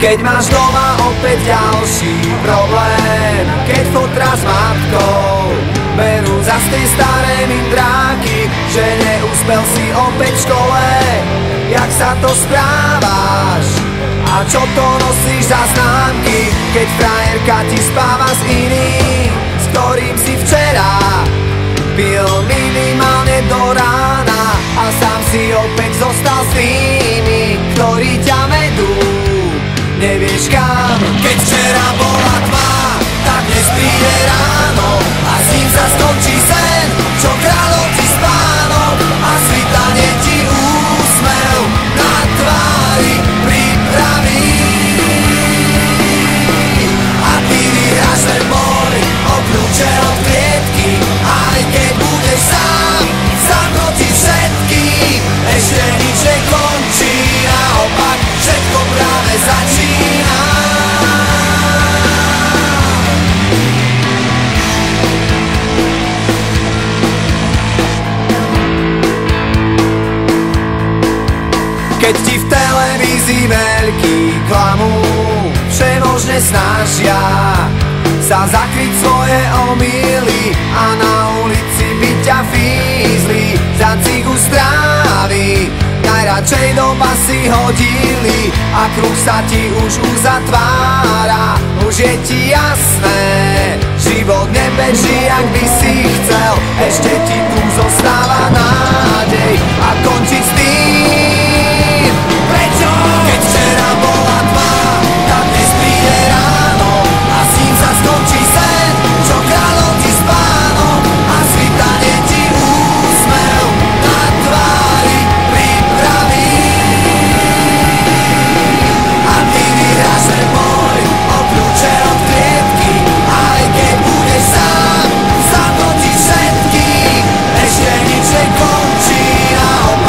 Keď máš doma opäť ďalší problém, keď fotra s matkou berú zas tie staré mindráky, že neúspel si opäť v škole. Jak sa to správaš? A čo to nosíš za známky, keď frajerka ti spáva s iným, s ktorým si včera pil minimálne do rána a sám si opäť zostal s tými, ktorí ťa vedú nevieš kam. Keď včera bola tma, tak dnes príde ráno a s ním sa skončí sen, čo kráľov ti spánok a svitanie ti úsmev na tvári pripraví. A ty vyhráš ten boj o kľúče od klietky, aj keď budeš sám proti všetkým. Ešte nič nekončí, naopak všetko práve začína. Keď ti v televízii veľký klamú, všemožne snažia sa zakryť svoje omýly a na ulici by ťa fízli za cigu strávy. Najradšej do basy hodili a kruh sa ti už uzatvára. Už je ti jasné, život nebeží, jak by si chcel. Ešte ti tu zostáva nádej a končiť s tým. Prečo? Keď včera bola tma, tak dnes príde ráno a s ním sa skončí sen, čo kráľov ti spánok a svitanie ti úsmev na tvári pripraví. A ty vyhráš ten boj o kľúče od klietky, aj keď budeš sám proti všetkým. Ešte nič nekončí, naopak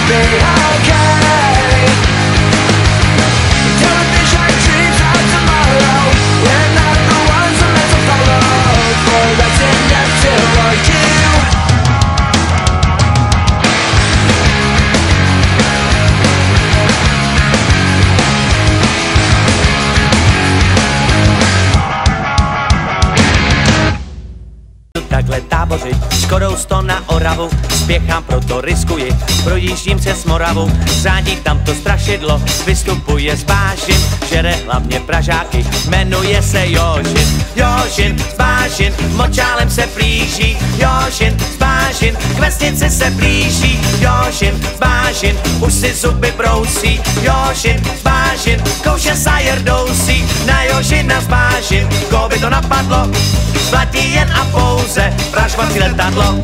be okay. Television dreams of tomorrow, we're not the ones we're meant to follow. For us enough to want you. Takhle tábořit, Škodou 100 na Oravu, spěchám, proto riskuji, projíždím přes Moravu, řádí tam to strašidlo, vystupuje z Bážin, žere hlavně Pražáky, jmenuje se Jožin. Jožin z Bážin, močálem se blíží, Jožin z Bážin, k vesnici se blíží, Jožin z Bážin, už si zuby brousí, Jožin z Bážin, kouše sajer dousí, na Jožina z Bážin, koho by to napadlo, platí jen a pouze pražvací letadlo.